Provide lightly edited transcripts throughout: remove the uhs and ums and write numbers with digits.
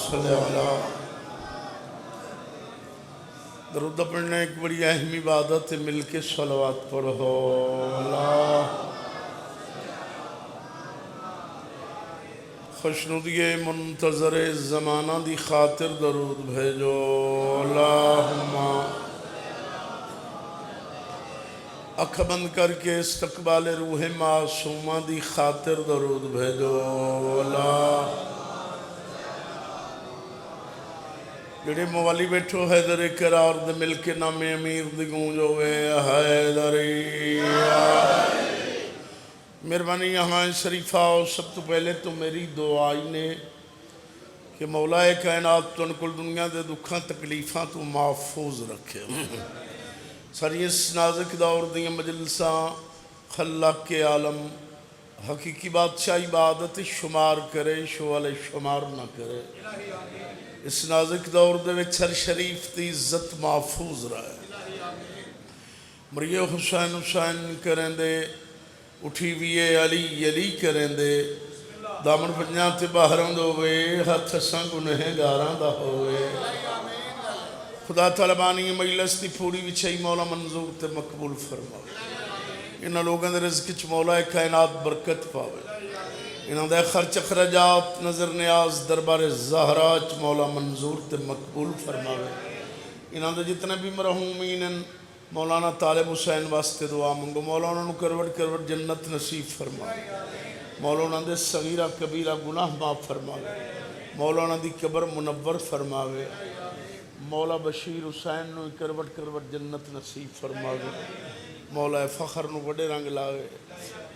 صلی علی درود پڑھنا ایک بڑی اہم عبادت ہے، مل کے صلوات پڑھو۔ اللہ خوشنودی منتظر زمانہ دی خاطر درود بھیجو۔ اللہم اکھ بند کر کے استقبال روح معصومہ دی خاطر درود بھیجو۔ اللہ جڑے موالی بیٹھو حیدر قرار دے مل کے نام امیر دی گونجو گے حیدری مہربانی یہاں شریفہ اور سب تو پہلے تو میری دعائی نے کہ مولا کائنات تو انکل دنیا دے دکھاں تکلیفاں تو محفوظ رکھے ساری اس نازک دور دیا مجلساں خلاق کے عالم حقیقی بادشاہ عبادت شمار کرے شوال شمار نہ کرے اس نازک دور دے وچھر شریف دی عزت محفوظ رہے مریہ حسین حسین کریں دے اٹھی ویے علی علی کریں دے دامن پنجاں تے باہروں دو وے ہاتھ ساں گنہیں گاراں دا ہوئے خدا طالبانی مجلس دی پوری وچھائی مولا منظور تے مقبول فرماوے انہاں لوگاں دے رزق چ مولا کائنات برکت پاوے انہاں دے خرچ اخراجات نظر نیاز دربار زہرا چ مولا منظور تے مقبول فرماوے انہاں دے جتنے بھی مرحومین ہیں مولانا طالب حسین واسطے دعا منگو مولانا نو کروٹ کروٹ جنت نصیب فرماوے مولانا دے صغیرہ کبیرہ گناہ معاف فرماوے مولانا دی قبر منور فرماوے مولا بشیر حسین نو کروٹ کروٹ جنت نصیب فرماوے مولا فخر نو بڑے رنگ لاوے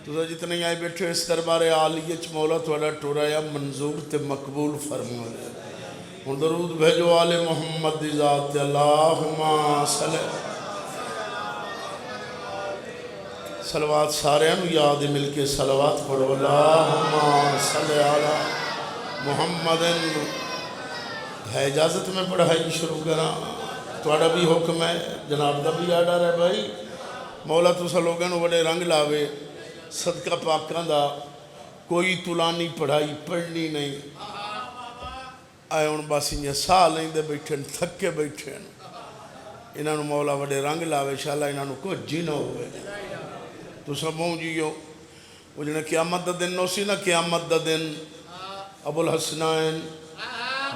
تو جتنے آئے بیٹھے اس دربار عالیت مولا توڑا ٹورایا منظور تے مقبول فرماوے ہن درود بھیجو آل محمد دی ذات اللہم صلی صلوات سارے ہم یاد مل کے صلوات پڑھو اللہم صلی علی محمد ہے اجازت میں پڑھائی شروع کرا توڑا بھی حکم ہے جناب دا بھی آڈر ہے بھائی مولا تو سلوگن وڑے رنگ لاوے صدقہ پاکان دا کوئی طولانی پڑھائی پڑھنی نہیں آئے ان باسی یہ سال نہیں دے بیٹھیں تھکے بیٹھیں انہوں مولا وڑے رنگ لاوے شاءاللہ انہوں کو جینو ہوئے تو سب ہوں جیو وہ جنہیں قیامت دا دن نو سی نا قیامت دا دن ابو الحسنائن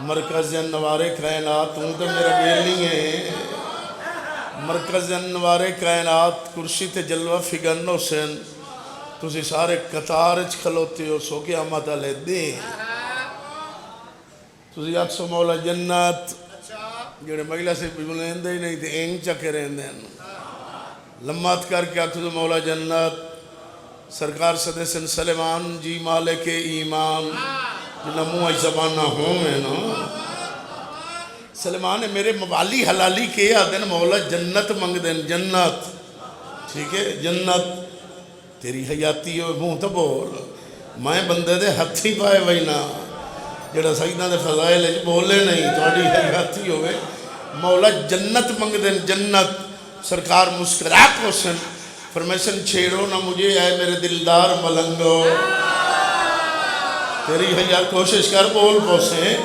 مرکز انوار کائنات ہوں تو میرا بیلی ہے مرکز انوار کائنات کرسی تے جلوہ فگن حسین تسی سارے قطارج کھلوتے ہو سو قیامت علیہ دیں تسی یاد سو مولا جنت جڑے مگلہ سے بلین دے نہیں تھے اینگ چکے رہن دیں لمات کر کے آتو دو مولا جنت سرکار صدی سن سلیمان جی مالک ایمان جنہ موہ زبانہ ہوں میں نا سلیمان میرے موالی حلالی کے آدھن مولا جنت منگ دیں جنت ٹھیک ہے جنت تیری حیاتی ہو منہ تو بول میں بندے دے ہتھی پائے وینا جڑا سیدنا دے فضائل ہے بولے نہیں توڑی حیاتی ہوئے مولا جنت منگ دیں جنت سرکار مسکراک حسن فرمیشن چھیڑو نہ مجھے اے میرے دلدار ملنگو تیری حیات کوشش کر بول پوسے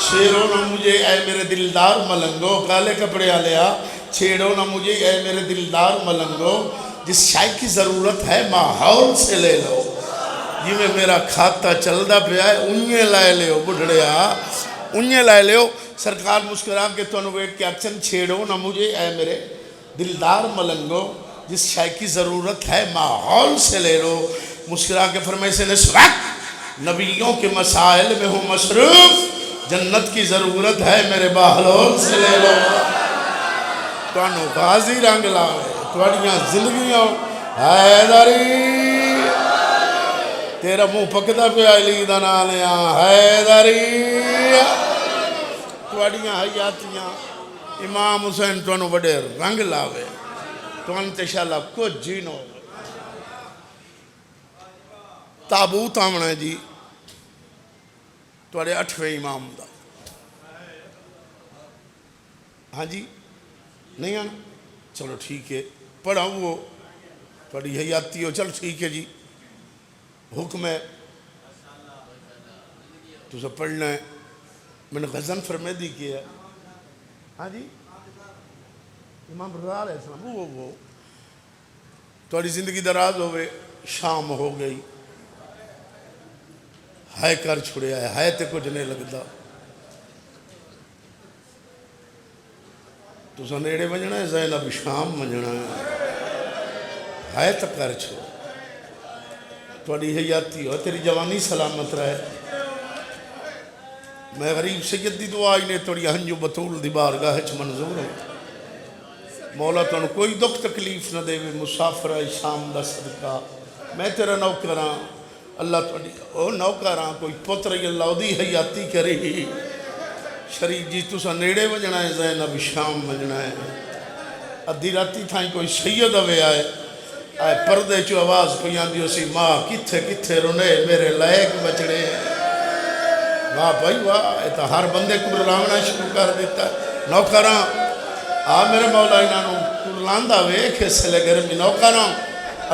چھیڑو نہ مجھے اے میرے دلدار ملنگو کالے کپڑے آلیا چھیڑو نہ مجھے اے میرے دلدار ملنگو جس شائی کی ضرورت ہے ماحول سے لے لو یہ میں میرا کھاتا چلدہ پہ آئے انہیں لائے لے ہو بڑھڑیا انہیں لائے لے ہو سرکار مسکران کے تو انویٹ کے اکشن چھیڑو نہ مجھے اے میرے دلدار ملنگو جس شائی کی ضرورت ہے ماحول سے لے لو مسکران کے فرمائے سے اس وقت نبیوں کے مسائل میں ہوں مصروف جنت کی ضرورت ہے میرے باہلول سے لے لو تو انو غازی رنگ لاوے توڑیاں زندگیاں حیدری تیرا منہ پکتا پہ آئی دنا لیا حیدری توڑیاں حیاتیاں امام حسین تو انو بڑے رنگ لاوے تو انتشاللہ کچھ جینو تابوت آمنا ہے جی توڑے 8ویں امام دا ہاں جی نہیں آنا چلو ٹھیک ہے پڑھا وہ توڑی حیاتی ہو چلو ٹھیک ہے جی حکم ہے تو سب پڑھنا ہے میں نے غزن فرمیدی کیا ہاں جی امام رضا علیہ السلام وہ تھوڑی زندگی دراز ہوئے شام ہو گئی ہائے کر چھڑیا ہے تے کچھ نہیں لگتا تو سنیڑے بجنا ہے زینب شام بجنا ہے تو کر چھو تھوڑی حیاتی ہو تیری جوانی سلامت رہے میں غریب سید دی دعا ہی نے تھوڑی ہنجو بطول دی بارگاہ چ منظور ہوں مولا تو کوئی دکھ تکلیف نہ دے مسافر ہے شام دا صدقہ میں تیرا نوکراں اللہ تھوڑی او نوکراں کوئی پتر اللہ دی حیاتی کرے شریف جی تُسا نیڑے وجنا ہے زینب شام وجنا ہے ادھی راتی تھائیں کوئی سید ہوئے آئے پردے چو آواز کوئی آندھی ہو سی ماں کتھے کتھے رونے میرے لائق بچڑے واہ بھائی واہ یہ تو ہر بندے کو رلاونا شروع کر دیتا ہے نوکراں میرے مولا انہوں قرلاندہ ویکھ سلے گرمی نوکراں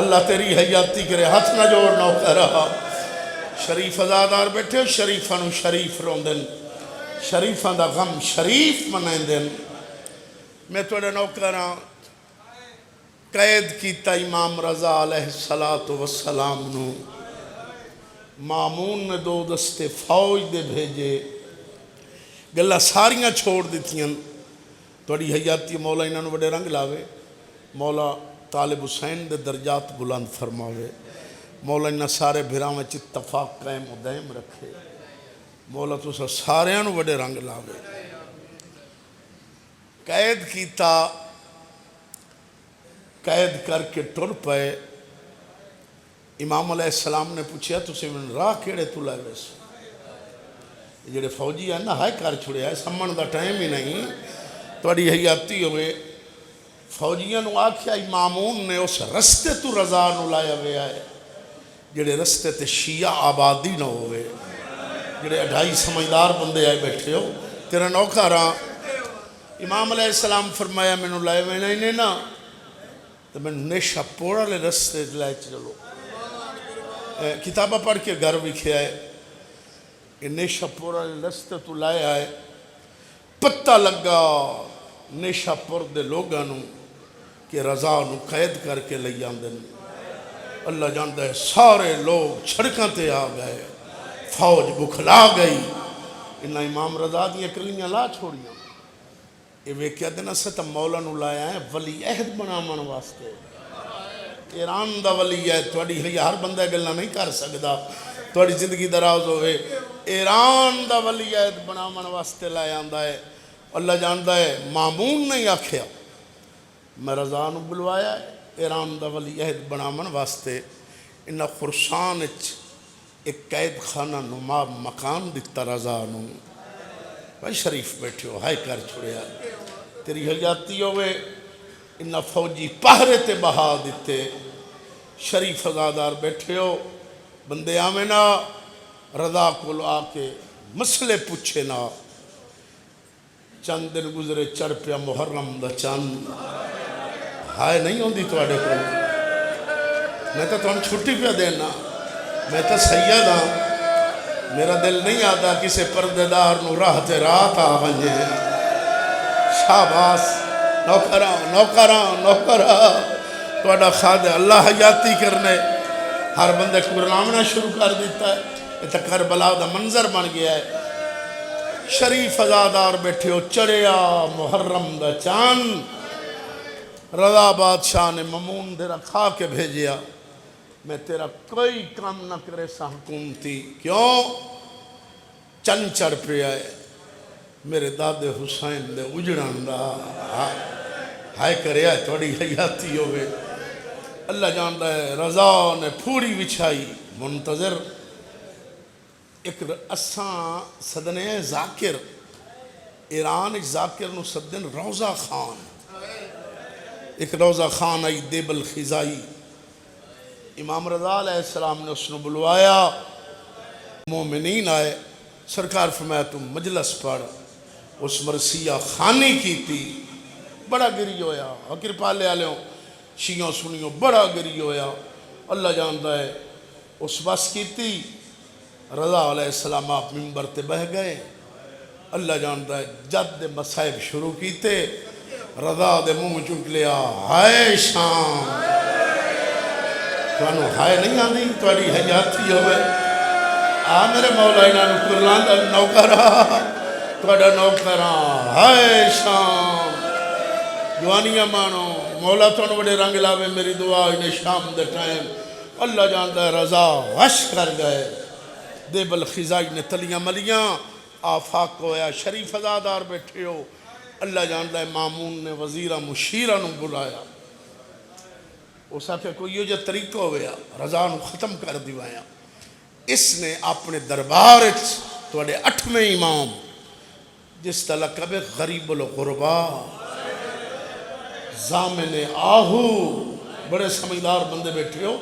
اللہ تیری حیاتی کرے ہاتھ نہ جوڑ نوکرہ شریف ازادار بیٹھے ہو شریفانو شریف روندن شریفان دا غم شریف منائیں دن میں توڑے نوکراں قید کیتا امام رضا علیہ السلام نو مامون نے 2 دستے فوج دے بھیجے گلہ ساریاں چھوڑ دیتیاں توڑی حیاتی مولا انہوں بڑے رنگ لاوے مولا طالب حسین دے درجات بلند فرماوے مولا انہوں سارے بھراؤں میں اتفاق قائم و دائم رکھے مولا تو سارے انہوں بڑے رنگ لاوے قید کیتا قید کر کے ٹر پائے امام علیہ السلام نے پوچھیا تو سے من راہ کیڑے تو لائے ویسے جڑے فوجی ہے نا ہائے کر چھڑے ہے سمن دا ٹائم ہی نہیں توڑی حیاتی ہوئے فوجیاں نو آکھیا امامون نے اس رستے تو رضا نو لائے ہوئے آئے جڑے رستے تے شیعہ آبادی نہ ہوئے جڑے 2.5 سمجھدار بندے آئے بیٹھے ہو تیرا نوکہ رہا امام علیہ السلام فرمایا میں نو لائے ہوئے نہیں نا تو میں نیشہ پوڑا لے رستے لائے چلو کتابہ پڑھ کے گھر بھی آئے کہ نیشہ پورا لستے تو لائے آئے پتہ لگا نیشہ پور دے لوگانوں کہ رضا نو قید کر کے لئی آندن اللہ جانتا ہے سارے لوگ چھڑکاں تے آ گئے فوج بکھلا گئی انہا امام رضا دیاں کلیاں لا چھوڑیاں یہ کیا دینا ستم مولا نو لائے ہیں ولی عہد بنا من واسطے ایران دا ولی ہے توڑی ہے ہر بندہ گلنا نہیں کر سکتا توڑی زندگی دراز ہوئے ایران دا ولی عہد بنا من واسطے لائے آندہ ہے اللہ جانتا ہے مامون نہیں آکھیا میں رضا نو بلوایا ہے ایران دا ولی عہد بنا من واسطے انہا خرسان ایک قید خانہ نما مکان دیتا رضا نو بھائی شریف بیٹھے ہو ہائے کر چھوڑیا تیری حیاتی ہوئے انہا فوجی پہرے تے بہا دیتے شریف ازادار بیٹھے ہو بندے آمنا رضا کو آ کے مسئلے پوچھے نا چند دن گزرے چڑھ پیا محرم دا چند ہائے نہیں ہوندی توڑے کو میں تو تمہیں چھٹی پہ دینا میں تو سید ہاں میرا دل نہیں آتا کسے پردیدار نو راہ تے رات آ ونجے شاباس نوکراں توڑا خادے اللہ حیاتی کرنے ہر بندے قرآن شروع کر دیتا ہے یہ تو کربلا دا منظر بن گیا ہے شریف ازادار بیٹھے ہو چڑیا محرم دا چاند رضا بادشاہ نے ممون دے رکھا کے بھیجیا میں تیرا کوئی کام نہ کرے سا حکومتی کیوں چند چڑھ پہ آئے میرے دادے حسین دے اجڑان دا ہائے کرے آئے تھوڑی حیاتی ہوئے اللہ جانتا ہے رضا نے پھوڑی بچھائی منتظر ایک اساں صدنے ذاکر ایران ایک ذاکر نو صدن روزہ خان ایک روزہ خان آئی دیب الخزائی امام رضا علیہ السلام نے اس نے بلوایا مومنین آئے سرکار فرمایا تم مجلس پڑھ اس مرثیہ خانی کی تھی بڑا گری ہویا حقیر پالے آلے ہوں شیعوں سنیوں بڑا گری ہویا اللہ جانتا ہے اس بس کی تھی رضا علیہ السلام آپ منبر تے بہ گئے اللہ جانتا ہے جد دے مصائب شروع کیتے رضا دے منہ چک لیا ہائے شام تانوں ہائے نہیں آندی تواڈی حیاتی ہوئے آ میرے مولا انہاں قرآن دا نوکرا تواڈا نوکرا ہائے شام جوانیاں مانو مولا تانوں بڑے رنگ لاوے میری دعا انہیں شام دے ٹائم اللہ جانتا ہے رضا وش کر گئے دے بالخزائی نے تلیاں ملیاں آفاق ہویا شریف ازادار بیٹھے ہو اللہ جانتا ہے مامون نے وزیرہ مشیرہ نو بلایا اس آکے کوئی یہ جو طریقہ ہویا رضا نو ختم کر دیوایا اس نے اپنے دربار توڑے 8ویں امام جس طلقب غریب الغربا زامن آہو بڑے سمجھدار بندے بیٹھے ہو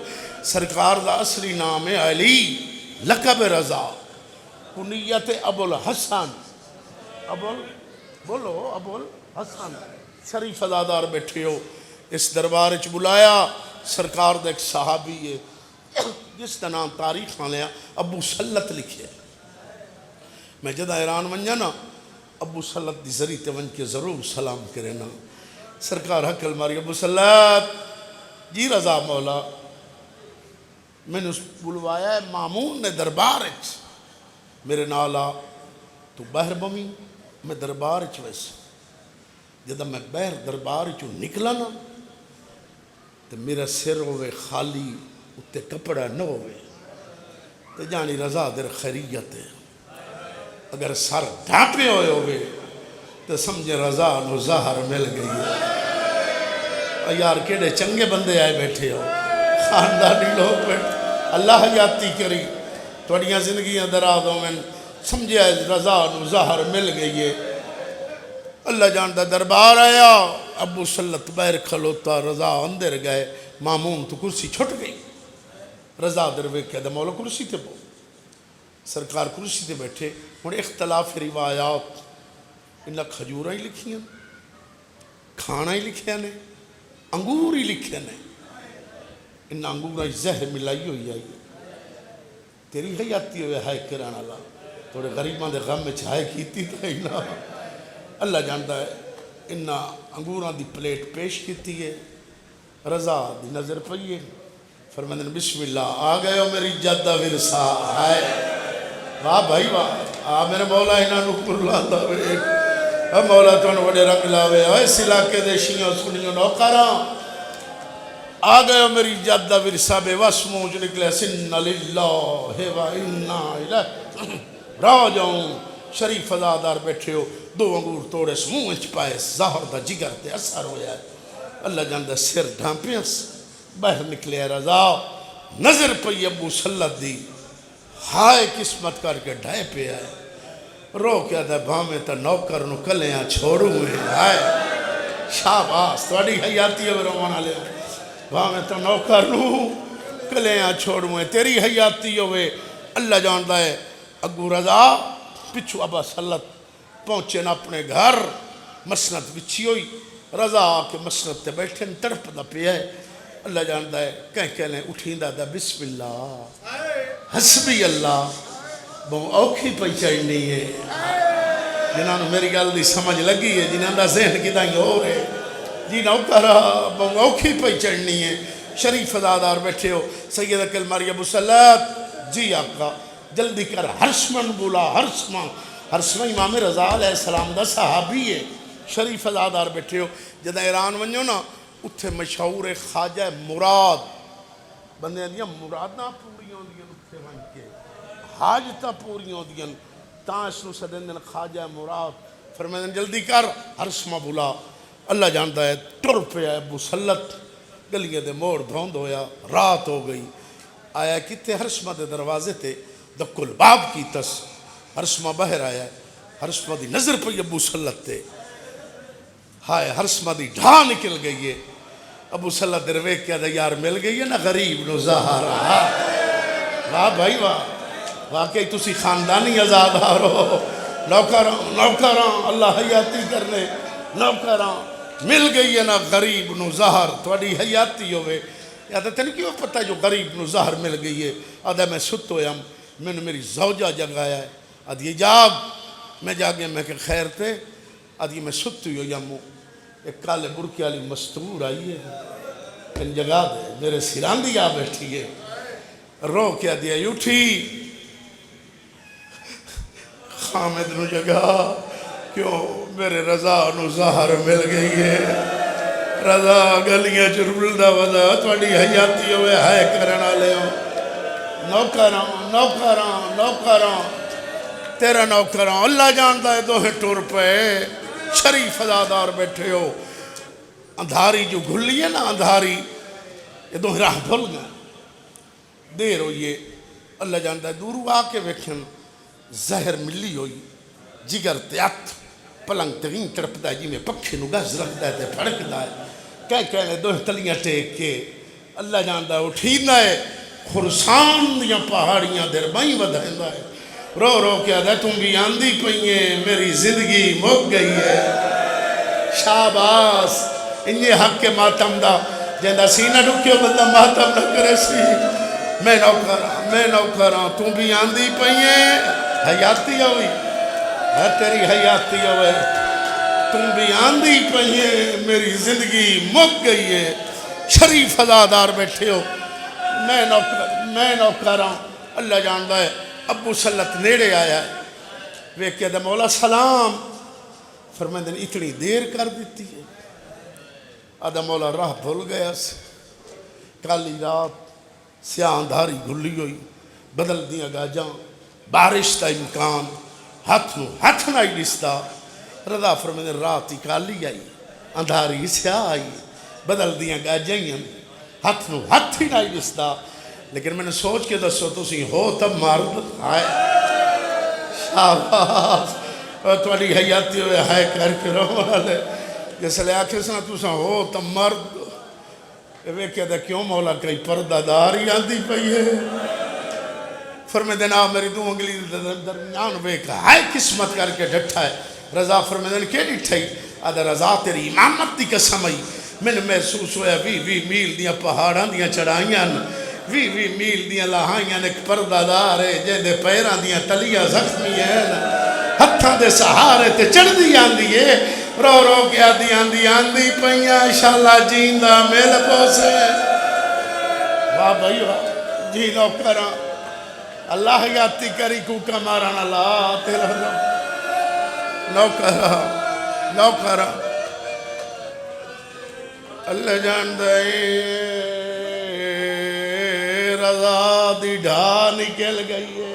سرکار دا اصلی نام ہے علی لقب رضا کنیت ابو الحسن بولو ابو الحسن شریف ازادار بیٹھے ہو اس دربار چ بلایا سرکار دا ایک صحابی ہے جس کا نام تاریخ نہ لیا ابو سلط لکھے میں جدہ ایران ونجا نا ابو سلط دی ذریعے ون کے ضرور سلام کرے نا سرکار حقل ماری ابو سلط جی رضا مولا میں نے بلوایا ہے مامون نے دربار میرے نالا تو باہر بمی میں دربار ویسا جدہ میں باہر دربار نکلا نا تو میرا سر ہوئے خالی اتے کپڑا نہ ہوئے تو جانی رضا در خیریت ہے اگر سر ڈھاپے ہوئے تو سمجھے رضا نو ظاہر مل گئی ہے یار کیڑے چنگے بندے آئے بیٹھے ہو خاندانی لوگ بیٹھے اللہ حیاتی کری توڑیاں زندگیاں درازوں میں سمجھے رضا نو ظاہر مل گئی ہے اللہ جانتا دربار آیا ابو سلط باہر کھلوتا رضا اندر گئے مامون تو کرسی چھٹ گئی رضا دروے کہہ دا مولا کرسی تے بو سرکار کرسی تے بیٹھے ہوں اختلاف روایات انہاں کھجورہ ہی لکھیاں کھانا ہی لکھیا نے انگور ہی لکھیا نے انہاں انگورہ ہی زہر ملائی ہوئی آئی تیری حیاتی ہوئے ہائے کرانا اللہ تھوڑے غریبان دے غم میں چھائے کیتی تھا انہاں اللہ جانتا ہے انہاں انگوراں دی پلیٹ پیش کیتی ہے رضا دی نظر پئیے فرماندے بسم اللہ آ گئے ہو میری جدہ ورثہ ہائے واہ بھائی واہ میرے مولا انہاں نو قرآن دا وے مولا تو بڑے رنگ لاوے اس علاقے دے شیعوں سنیوں نوکراں آ گئے ہو میری جدہ ورثہ بے وس منہ چ نکلے سن للہ و انا الیہ راجعون شریف ازادار بیٹھے ہو دو انگور توڑے اس منہ اچ پائے ظاہر دا جگر تے اثر ہویا ہے اللہ جاندہ سر ڈھانپے باہر نکلے رضا نظر پئی ابو سلط دی ہائے قسمت کر کے ڈھائے پہ آئے رو کیا تھا بھامے تا نوکر نو کلیاں چھوڑوں ہوئے ہائے شاباس توڑی حیاتی ہے رومانا لے بھامے تا نوکر نو کلیاں چھوڑوں ہوئے تیری حیاتی ہوئے اللہ جاندہ ہے اگو رضا پچھو ابا سلط پہنچے نا اپنے گھر مسند بچھی ہوئی رضا آکے مسند تے بیٹھے تڑپ دا پہ ہے اللہ جاندہ ہے کہنے اٹھیندہ دا بسم اللہ حسبی اللہ بہت اوکھی پہچائنی ہے جنہاں نے میری گل دی سمجھ لگی ہے جنہاں دا ذہن کی دائیں ہو رہے جی نوکرہ بہت اوکھی پہچائنی ہے شریف ازادار بیٹھے ہو سید اکل ماری ابو سلط جی آقا جلدی کر ہرشمن بولا ہرشمن امام رضا علیہ السلام دا صحابی ہے شریف ازادار بیٹھے ہو جدہ ایران ونجو نا اتھے مشہور خواجہ مراد بندے دیا مراداں پوری ہوں دیا اتھے ون کے حاجتاں پوری ہوں دیا تاں اس نو سدن دن خواجہ مراد فرمائیں جلدی کر ہرشمہ بولا اللہ جانتا ہے ٹر پہ آئے ابو سلط گلیے دے موڑ دھوند ہویا رات ہو گئی آیا کتے ہرشمہ دے دروازے تے دکل باب کی تس ہرشمہ باہر آیا ہرشمہ دی نظر پہ ابو سلط تے ہائے ہرشمہ دی ڈھا نکل گئی ہے ابو سلط دروے کیا دا یار مل گئی ہے نا غریب نو ظاہر واہ بھائی واہ واقعی تسی خاندانی ازادار ہو نوکراں اللہ حیاتی کرنے نوکراں مل گئی ہے نا غریب نو ظاہر تھوڑی حیاتی ہوئے یا تو تین کیوں پتہ جو غریب نو ظاہر مل گئی ہے آدھا میں ست ہویا میں نے میری زوجہ جگایا ہے آدھی جاگ میں جاگے میں کہ خیر تے آدھی میں ستی ہو جاموں ایک کالے برکی والی مستور آئی ہے ان جگہ دے میرے سیران دی آ بیٹھی ہے رو کیا دیا اٹھی خامد نو جگہ کیوں میرے رضا نو زہر مل گئی ہے رضا گلیاں چربلدہ وضا تھوڑی حیاتی ہوئے ہائے کرنا لے ہوں نوکراں تیرا نوکراں اللہ جانتا ہے دوہے ٹور پہ شریف ازادار بیٹھے ہو اندھاری جو گھلی ہے نا اندھاری یہ دوہے راہ بھول گئے دیر ہوئی اللہ جانتا ہے دورو آکے ویکھن زہر ملی ہوئی جگر تیات پلنگ تغین تڑپ دا جی میں پکھے نو گز رکھ دا ہے پھڑک دا ہے کہنے دوہ تلیاں ٹیک کے اللہ جانتا ہے اٹھین دا ہے خرسان دیاں پہاڑیاں در بائیں ودھائیں دا ہے رو رو کیا دا تم بھی آندھی پئییں میری زندگی مک گئی ہے شاباس انہیں حق کے ماتم دا جہاں سینہ ڈھکیو بندہ ماتم نہ کرے سی میں نوکراں تم بھی آندھی پئییں حیاتی ہوئی ہے تیری حیاتی ہوئے تم بھی آندھی پئییں میری زندگی مک گئی ہے شریف ازادار بیٹھے ہو میں نوکراں اللہ جانتا ہے ابو سلط نیڑے آیا ہے وہ کہتا مولا سلام فرمائیں دن اتنی دیر کر دیتی ہے آدھا مولا راہ بھول گیا سے کالی رات سیاہ اندھاری گھلی ہوئی بدل دیا گاجاں بارش تا امکان ہاتھ نہ ڈستا رضا فرمائیں دن رات ہی کالی آئی اندھاری سیاہ آئی بدل دیا گاجاں ہاتھ ہی نہ ڈستا لیکن میں نے سوچ کے دسو تو سی ہو تب مرد آئے شاباس اور توالی حیاتی ہوئے ہائے کر کے رو والے جیسے لے آکھے سنا تو سا ہو تب مرد وہ کہتا کیوں مولا کئی پردہ داری آندھی پئی ہے فرمے دینا میری دو انگلی درمیان وہ کہا ہائے قسمت کر کے ڈھٹھا ہے رضا فرمے دینا کہ ڈھٹھائی آدھا رضا تیری امامت دی قسم آئی میں نے محسوس ہویا وی میل دیا پہاڑاں دیا چڑھائیاں وی میل دیا لہائیاں ایک پردہ دار ہے جہاں دے پیران دیا تلیاں زخمی ہیں ہتھاں دے سہارے تے چڑھ دی آندھی ہے رو رو کے آندھی پئیاں انشاءاللہ جیندہ میل پوسے واہ بھائی واہ جی نوکراں اللہ حیاتی کری کوکا مارانا اللہ تیرا نوکراں اللہ جان دے رضا دی ڈھا نکل گئی ہے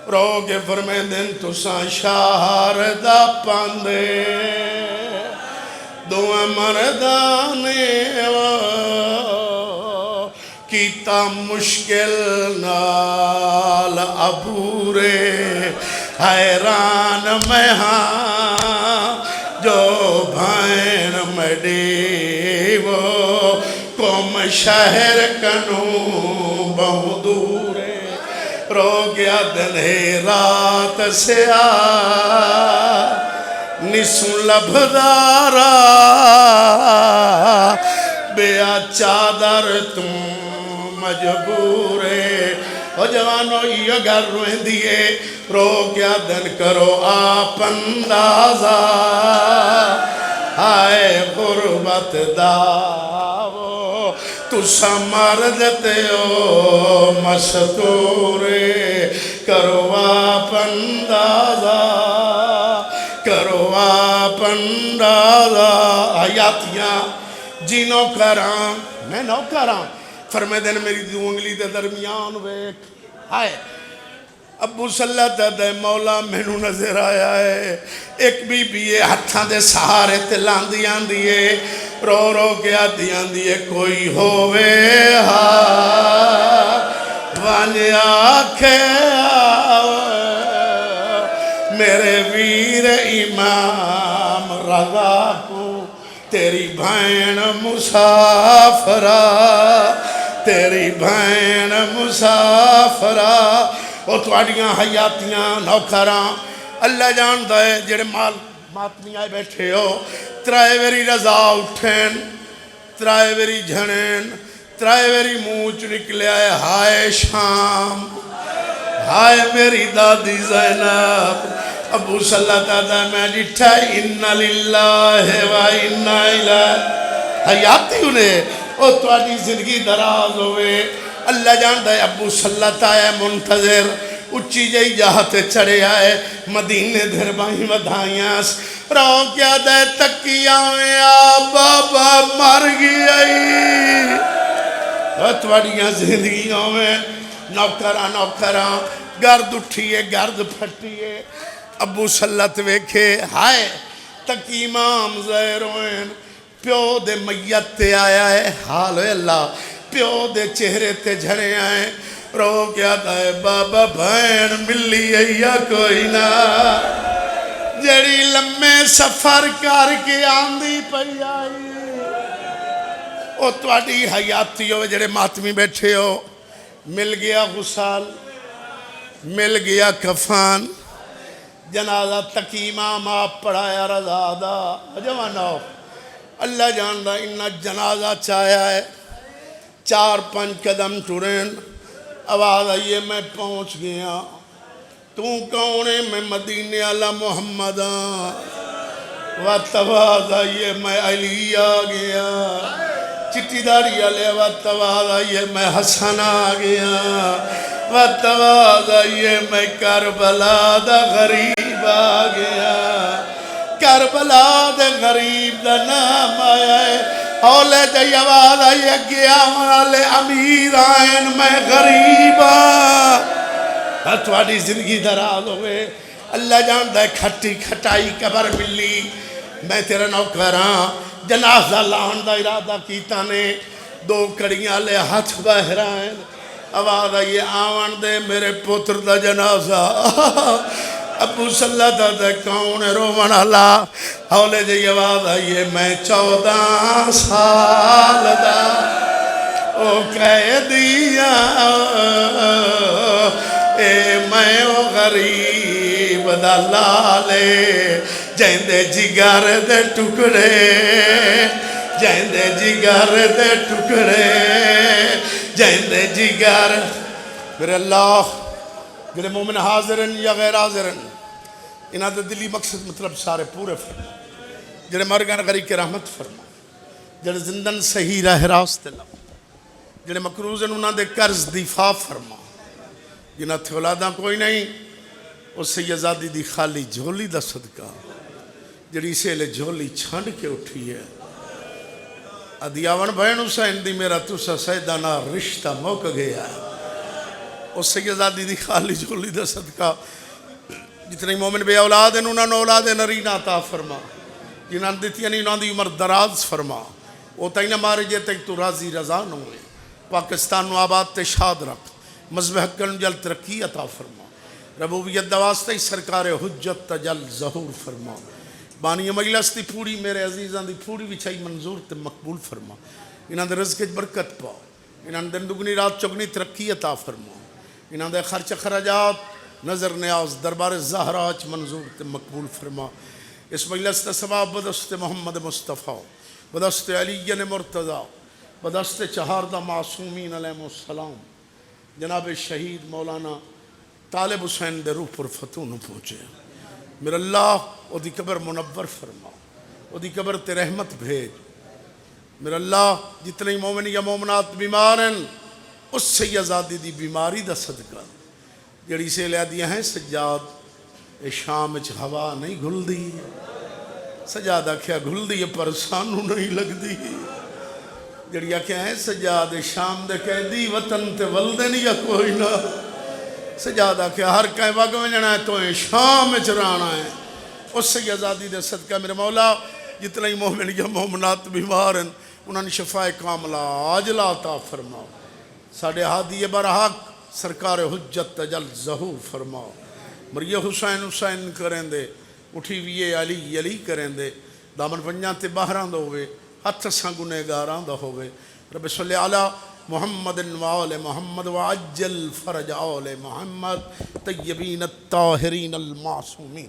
رو کے فرمائیں دن تساں شہر دا پاندے دعا مردانے کیتا مشکل نال عبورے حیران میں ہاں جو بھائن میں دیو کم شہر کنوں بہو دورے رو گیا دن ہے رات سے نسو لبھدارا بیا چادر تم مجبورے او جوانو یہ گر روئن دیئے رو گیا دن کرو آپ اندازہ ہائے غربت داو تو سمردتے ہو مستورے کرو آپ اندازہ حیاتیاں جی نوکراں میں نوکراں فرمائے دن میری دو انگلی دے درمیان ویک آئے ابو صلی اللہ دے مولا میں نو نظر آیا ہے ایک بی بی ہتھاں دے سہارے تے لاندیاں دیئے رو رو کے آدیاں دیئے کوئی ہووے وانی آکھے میرے ویر امام رضا کو تیری بھائن مسافرہ تیری بھائن مسافرہ وہ تواڑیاں حیاتیاں نوکراں اللہ جانتا ہے جڑے ماتمی آئے بیٹھے ہو ترائے ویری رضا اٹھین ترائے ویری جھنین ترائے ویری موچ نکلے آئے ہائے شام ہائے میری دادی زینب ابو صلی اللہ میں ڈٹھا اِنَّا لِلَّهِ وَإِنَّا إِلَيْهِ حیاتی انہیں او توڑی زندگی دراز ہوئے اللہ جاندہ ہے ابو صلی اللہ منتظر اچھی جائی جاہتے چڑھے آئے مدینے دھر بائی ودھائیاں رو کیا دے تکیاں میں بابا مر گئی توڑیاں زندگیوں میں نوکران گرد اٹھیے گرد پھٹیے ابو صلت ویکھے ہائے تکی امام زہروین پیو دے میت تے آیا ہے حال اللہ پیو دے چہرے تے جھڑے آئے رو کیا دائے بابا بھین ملی یا کوئی نہ جڑی لمحے سفر کر کے آندھی پئی آئی او تواڈی حیاتی ہو جڑے ماتمی بیٹھے ہو مل گیا غسال مل گیا کفان جنازہ تکی امام آپ پڑھایا رضا دا جوانو اللہ جاندہ انہا جنازہ چاہیا ہے 4-5 قدم ٹورین آواز آئیے میں پہنچ گیا تو کونے میں مدینے علی محمد وقت آواز آئیے میں علی آگیا چٹی داری علی وقت آواز آئیے میں حسن آگیا وقت آواز آئیے میں کربلا دا غریب آگیا کربلا دے غریب دا نام آیا ہے اولے جائی آواز آئی گیا والے امیر آئین میں غریب توڑی زندگی دراز ہوئے اللہ جاندہ ہے کھٹی کھٹائی قبر ملی میں تیرا نوکران جنازہ لان دا ارادہ کیتا نے 2 کڑیاں لے ہاتھ بہرائن آواز آئی آوان دے میرے پتر دا جنازہ ابو صلی اللہ دا کون رومن اللہ ہولے جی آواز آئیے میں 14 سال دا او کہہ دیا اے میں او غریب دا لالے جیندے جگر دے ٹکڑے جیندے جگر دے ٹکڑے جیندے جگر میرے اللہ میرے مومن حاضرن یا غیر حاضرن انہاں دے دلی مقصد مطلب سارے پورے فرما جڑے مرگن غریب کے رحمت فرما جڑے زندن صحیح راہ راست لو جڑے مکروزن انہاں دے قرض دفاع فرما جنہاں تھے اولاداں کوئی نہیں اس سے یزادی دی خالی جھولی دا صدقہ جڑی سے لے جھولی چھانڈ کے اٹھی ہے ادیاون بہن حسین دی میرا تُسا سیدانہ رشتہ موک گیا ہے اس سے یزادی دی خالی جھولی دا صدقہ جتنے مومن بے اولاد ہیں انہوں نے اولاد نرین عطا فرما جنہاں دیتی ہیں انہوں نے عمر دراز فرما وہ تینہ مارے جے تک تو راضی رضا نہ ہوئے پاکستان و آباد تے شاد رکھ مذہب حقن جل ترقی عطا فرما ربوبیت دواستے سرکار حجت تجل ظہور فرما بانی مجلس دی پوری میرے عزیزان دی پوری وچھائی منظور تے مقبول فرما انہوں نے رزق برکت پاؤ انہوں نے دن دگنی رات چگنی ترقی عطا فرما انہوں نے خرچ خراجات نظر نیاز دربار زہراج منظور تے مقبول فرما اس مجلس تے ثواب بدست محمد مصطفیٰ بدست علی مرتضی بدست چہاردہ معصومین علیہ السلام جناب شہید مولانا طالب حسین دے روح پر فتون پہنچے میرے اللہ او دی قبر منور فرما او دی قبر تے رحمت بھیج میرے اللہ جتنے مومن یا مومنات بیمار ہیں اس سے یزادی دی بیماری دا صدقہ جڑی سے لیا دیا ہیں سجاد اے شام اچھ ہوا نہیں گھل دی سجادہ کیا گھل دی پر سانو نہیں لگ دی جڑی کیا ہے سجاد اے شام دے کہہ دی وطن تے ولدن یا کوئی نہ سجادہ کیا ہر کہیں وگ میں جنا ہے تو اے شام اچھ رانا ہے اس سے یزادی دے صدقہ میرے مولا جتنے ہی مومن یا مومنات بیمار ہیں انہوں نے شفاء کاملہ عاجلہ عطا فرماؤ ساڑھے ہادی برحق سرکار حجت تجل ظہور فرماؤ مریہ حسین حسین کریں دے اٹھی ویے علی علی کریں دے دامن پنجاں تے باہران دا ہوئے ہتھ سنگنے گاران دا ہوئے رب صلی علی محمد وآل محمد وعجل فرج آل محمد طیبین الطاہرین المعصومین